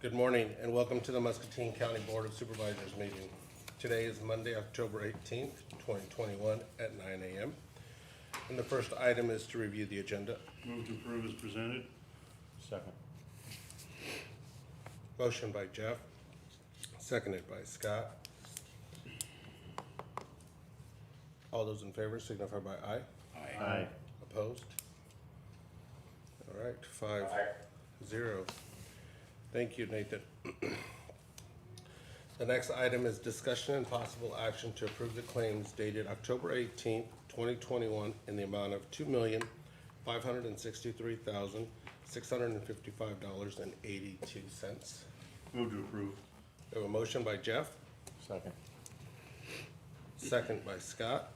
Good morning and welcome to the Muscatine County Board of Supervisors meeting. Today is Monday, October 18th, 2021 at 9 a.m. And the first item is to review the agenda. Move to approve as presented. Second. Motion by Jeff, seconded by Scott. All those in favor signify by aye. Aye. Opposed? All right, 5-0. Thank you, Nathan. The next item is discussion and possible action to approve the claims dated October 18th, 2021 in the amount of $2,563,655.82. Move to approve. We have a motion by Jeff, Second. second by Scott.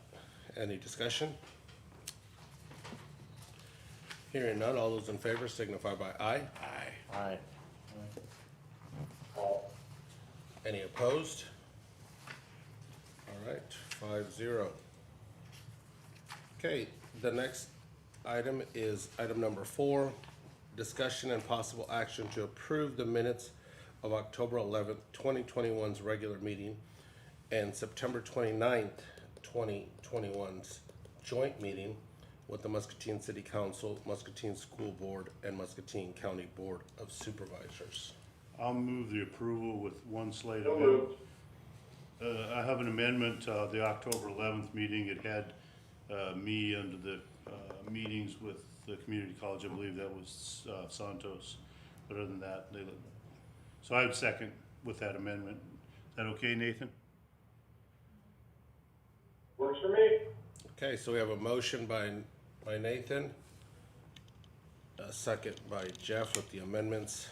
Any discussion? Hearing none, all those in favor signify by aye. Aye. Any opposed? All right, 5-0. Okay, the next item is item number 4, discussion and possible action to approve the minutes of October 11th, 2021's regular meeting and September 29th, 2021's joint meeting with the Muscatine City Council, Muscatine School Board, and Muscatine County Board of Supervisors. I'll move the approval with one slight amendment. I have an amendment, the October 11th meeting, it had me under the meetings with the community college, I believe that was Santos. But other than that, so I would second with that amendment. Is that okay, Nathan? Works for me. Okay, so we have a motion by Nathan, a second by Jeff with the amendments.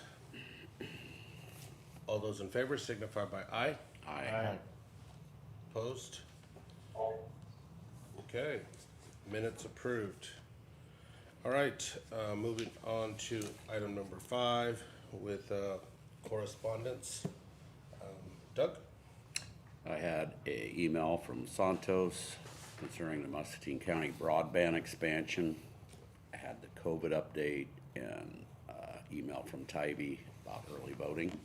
All those in favor signify by aye. Aye. Opposed? Okay, minutes approved. All right, moving on to item number 5 with correspondence. Doug? I had an email from Santos concerning the Muscatine County broadband expansion. I had the COVID update and email from Tybee about early voting.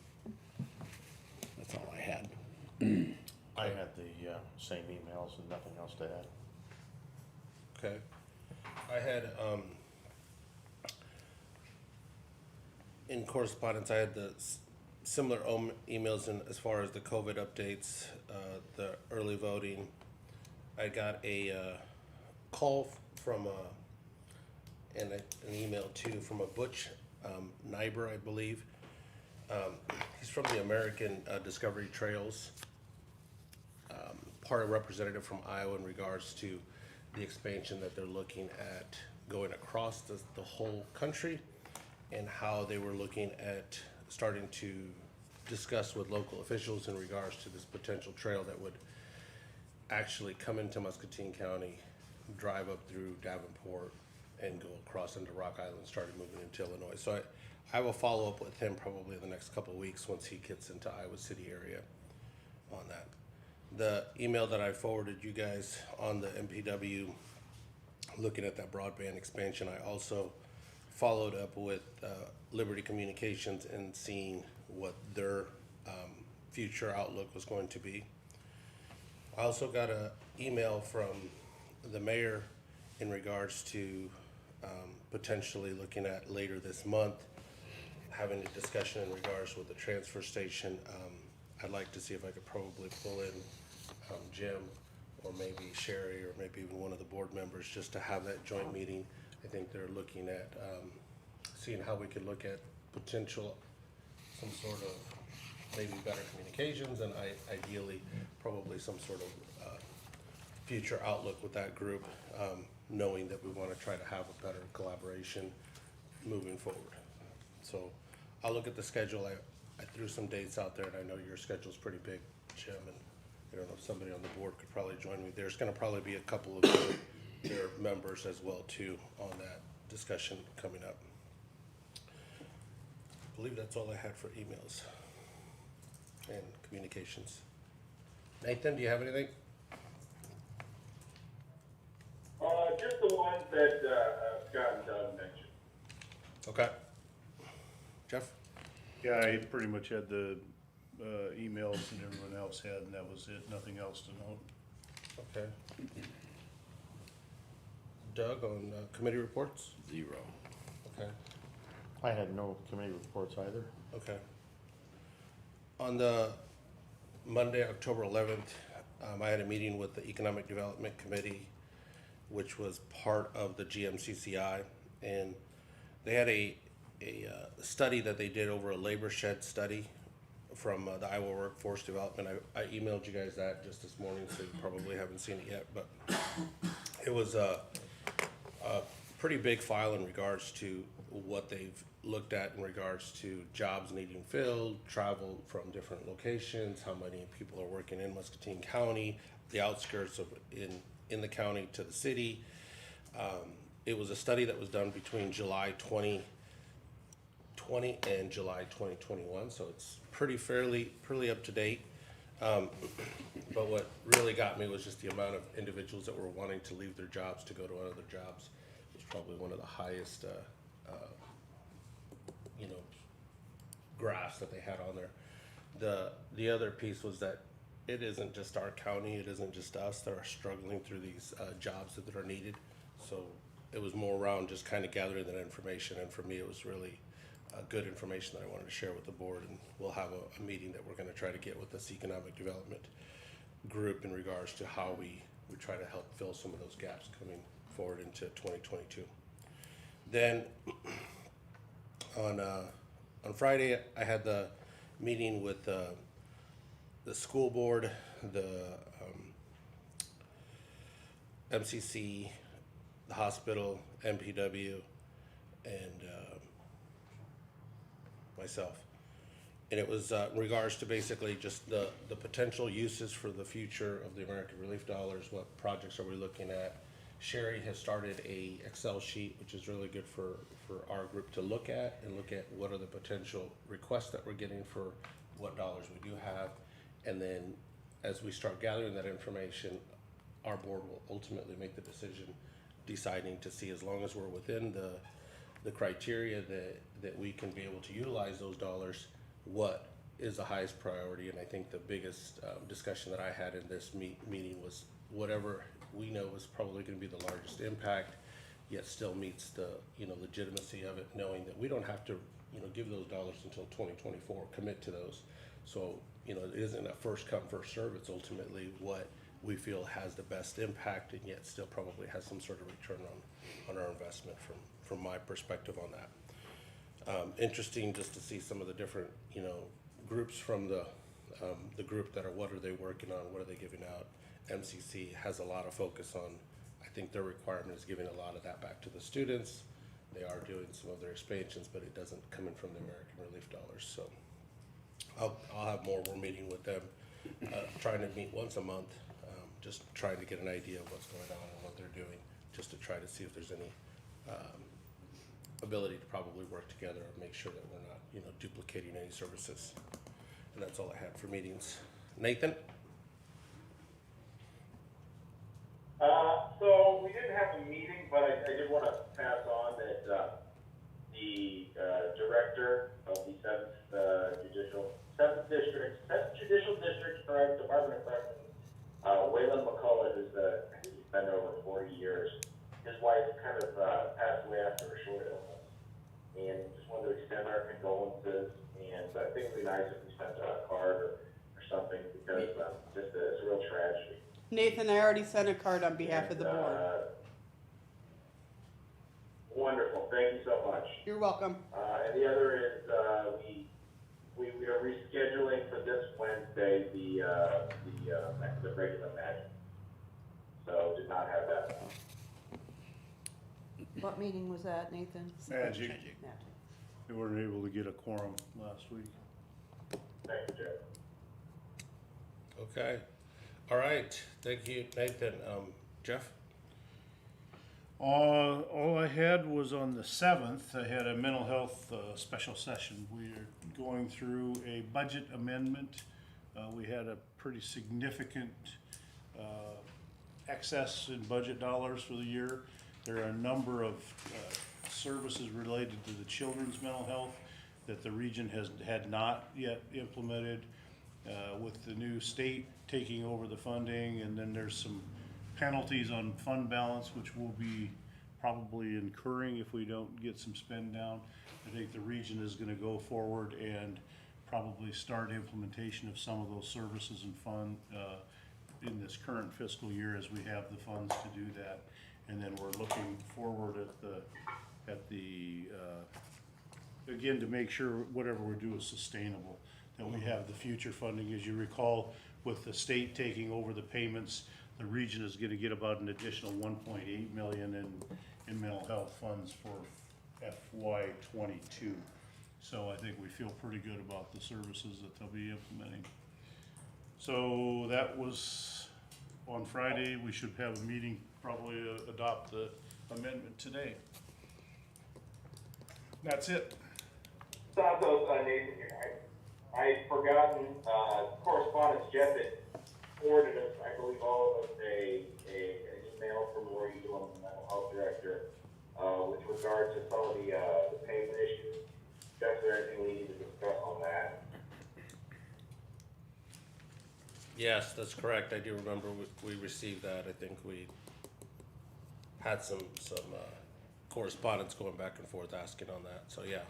That's all I had. I had the same emails and nothing else to add. Okay. I had, in correspondence, I had the similar emails in as far as the COVID updates, the early voting. I got a call from and an email too from a Butch Nyber, I believe. He's from the American Discovery Trails, part of representative from Iowa in regards to the expansion that they're looking at going across the whole country, and how they were looking at starting to discuss with local officials in regards to this potential trail that would actually come into Muscatine County, drive up through Davenport, and go across into Rock Island, started moving into Illinois. So I will follow up with him probably in the next couple of weeks once he gets into Iowa City area on that. The email that I forwarded you guys on the MPW looking at that broadband expansion, I also followed up with Liberty Communications and seeing what their future outlook was going to be. I also got an email from the mayor in regards to potentially looking at later this month having a discussion in regards with the transfer station. I'd like to see if I could probably pull in Jim or maybe Sherry or maybe even one of the board members just to have that joint meeting. I think they're looking at seeing how we could look at potential, some sort of maybe better communications, and ideally probably some sort of future outlook with that group, knowing that we want to try to have a better collaboration moving forward. So I'll look at the schedule. I threw some dates out there, and I know your schedule's pretty big, Jim, and I don't know if somebody on the board could probably join me. There's going to probably be a couple of their members as well too on that discussion coming up. I believe that's all I had for emails and communications. Nathan, do you have anything? Just the ones that Scott and Doug mentioned. Okay. Jeff? Yeah, I pretty much had the emails that everyone else had, and that was it, nothing else to note. Okay. Doug, on committee reports? 0. Okay, I had no committee reports either. okay. On the Monday, October 11th, I had a meeting with the Economic Development Committee, which was part of the GMCCI, and they had a study that they did over a labor shed study from the Iowa Workforce Development. I emailed you guys that just this morning, so you probably haven't seen it yet, but it was a pretty big file in regards to what they've looked at in regards to jobs needing filled, travel from different locations, how many people are working in Muscatine County, the outskirts of in the county to the city. It was a study that was done between July 2020 and July 2021, so it's fairly up to date. But what really got me was just the amount of individuals that were wanting to leave their jobs to go to other jobs. It was probably one of the highest, graphs that they had on there. The other piece was that it isn't just our county, it isn't just us that are struggling through these jobs that are needed. So it was more around just kind of gathering that information, and for me, it was really good information that I wanted to share with the board, and we'll have a meeting that we're going to try to get with this economic development group in regards to how we try to help fill some of those gaps coming forward into 2022. Then on Friday, I had the meeting with the school board, the MCC, the hospital, MPW, and myself. And it was in regards to basically just the potential uses for the future of the American Relief dollars. What projects are we looking at? Sherry has started a Excel sheet, which is really good for our group to look at what are the potential requests that we're getting for what dollars we do have. And then as we start gathering that information, our board will ultimately make the decision, deciding to see, as long as we're within the criteria that we can be able to utilize those dollars, what is the highest priority. And I think the biggest discussion that I had in this meeting was whatever we know is probably going to be the largest impact, yet still meets the legitimacy of it, knowing that we don't have to give those dollars until 2024, commit to those. So it isn't a first come first serve. It's ultimately what we feel has the best impact, and yet still probably has some sort of return on our investment from my perspective on that. Interesting just to see some of the different groups from the group that are, what are they working on, what are they giving out. MCC has a lot of focus on, I think their requirement is giving a lot of that back to the students. They are doing some of their expansions, but it doesn't come in from the American Relief dollars. So I'll have more. We're meeting with them, trying to meet once a month, just trying to get an idea of what's going on and what they're doing, just to try to see if there's any ability to probably work together and make sure that we're not duplicating any services. And that's all I had for meetings. Nathan? So we didn't have a meeting, but I did want to pass on that the director of the 7th Judicial District Department of Corrections, Waylon McCullough, I think he's been there over 40 years. His wife kind of passed away after a short illness, and just wanted to extend our condolences. And I think it'd be nice if we sent a card or something, because it's a real tragedy. Nathan, I already sent a card on behalf of the board. Wonderful, thank you so much. You're welcome. And the other is, we are rescheduling for this Wednesday the regular match. So did not have that. What meeting was that, Nathan? Magic. Magic. We weren't able to get a quorum last week. Thank you, Jeff. Okay. All right. Thank you, Nathan. Jeff? All I had was on the 7th, I had a mental health special session. We're going through a budget amendment. We had a pretty significant excess in budget dollars for the year. There are a number of services related to the children's mental health that the region had not yet implemented, with the new state taking over the funding, and then there's some penalties on fund balance, which we'll be probably incurring if we don't get some spend down. I think the region is gonna go forward and probably start implementation of some of those services and fund, in this current fiscal year as we have the funds to do that. And then we're looking forward at the, again, to make sure whatever we do is sustainable, that we have the future funding. As you recall, with the state taking over the payments, the region is gonna get about an additional 1.8 million in mental health funds for FY '22. So I think we feel pretty good about the services that they'll be implementing. So that was on Friday. We should have a meeting, probably adopt the amendment today. That's it. Santos, Nathan here. I had forgotten, correspondence. Jeff had forwarded us, I believe all of us, an email from Lori Elam, the mental health director, with regard to some of the payment issues. Jeff, is there anything we need to discuss on that? Yes, that's correct. I do remember we received that. I think we had some correspondence going back and forth asking on that, so yeah.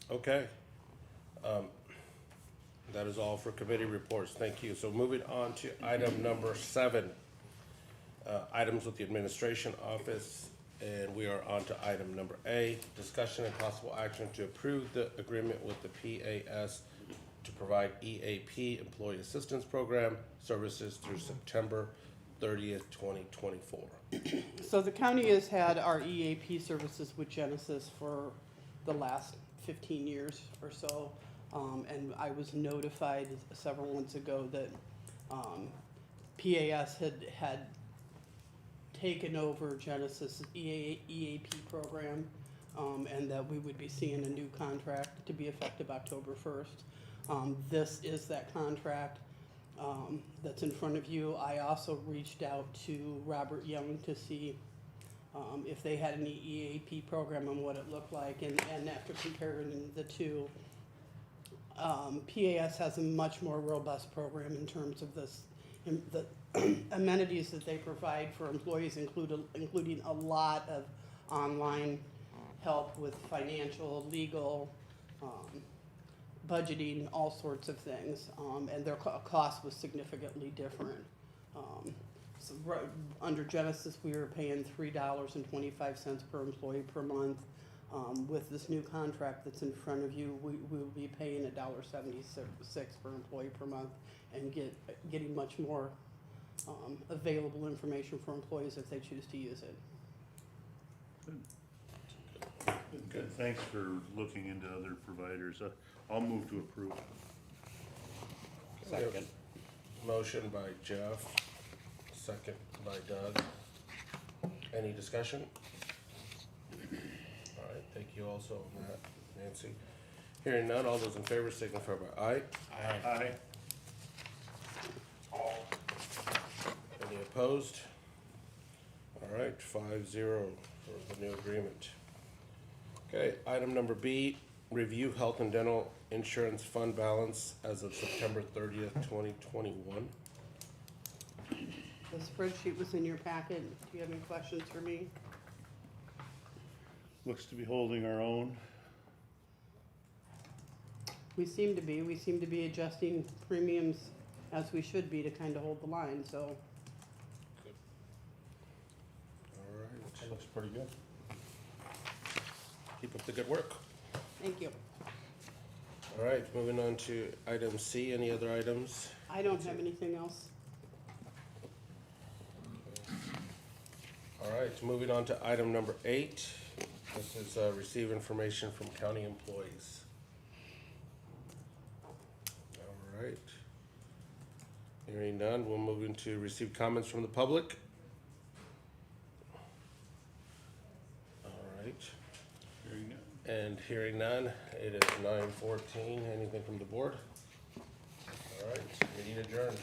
Okay. That is all for committee reports. Thank you. So moving on to item number 7, items with the administration office, and we are on to item number A, discussion and possible action to approve the agreement with the PAS to provide EAP, Employee Assistance Program, services through September 30th, 2024. So the county has had our EAP services with Genesis for the last 15 years or so. And I was notified several months ago that PAS had taken over Genesis EAP program, and that we would be seeing a new contract to be effective October 1st. This is that contract that's in front of you. I also reached out to Robert Young to see if they had any EAP program and what it looked like, and after comparing the two, PAS has a much more robust program in terms of this, the amenities that they provide for employees, including a lot of online help with financial, legal, budgeting, all sorts of things, and their cost was significantly different. So under Genesis, we were paying $3.25 per employee per month. With this new contract that's in front of you, we will be paying $1.76 per employee per month, and getting much more available information for employees if they choose to use it. Good. Thanks for looking into other providers. I'll move to approve. Second. Motion by Jeff, second by Doug. Any discussion? All right, thank you also on that, Nancy. Hearing none, all those in favor signify by aye. Aye. Any opposed? All right, 5-0 for the new agreement. Okay, item number B, review health and dental insurance fund balance as of September 30th, 2021. The spreadsheet was in your packet. Do you have any questions for me? Looks to be holding our own. We seem to be adjusting premiums as we should be to kind of hold the line, so. All That right, looks pretty good. keep up the good work. Thank you. All right, moving on to item C, any other items? I don't have anything else. All right, moving on to item number 8. This is receive information from county employees. All right. Hearing none, we'll move into receive comments from the public. All right, Hearing none. and hearing none, it is 9:14. Anything from the board? All right, meeting adjourned.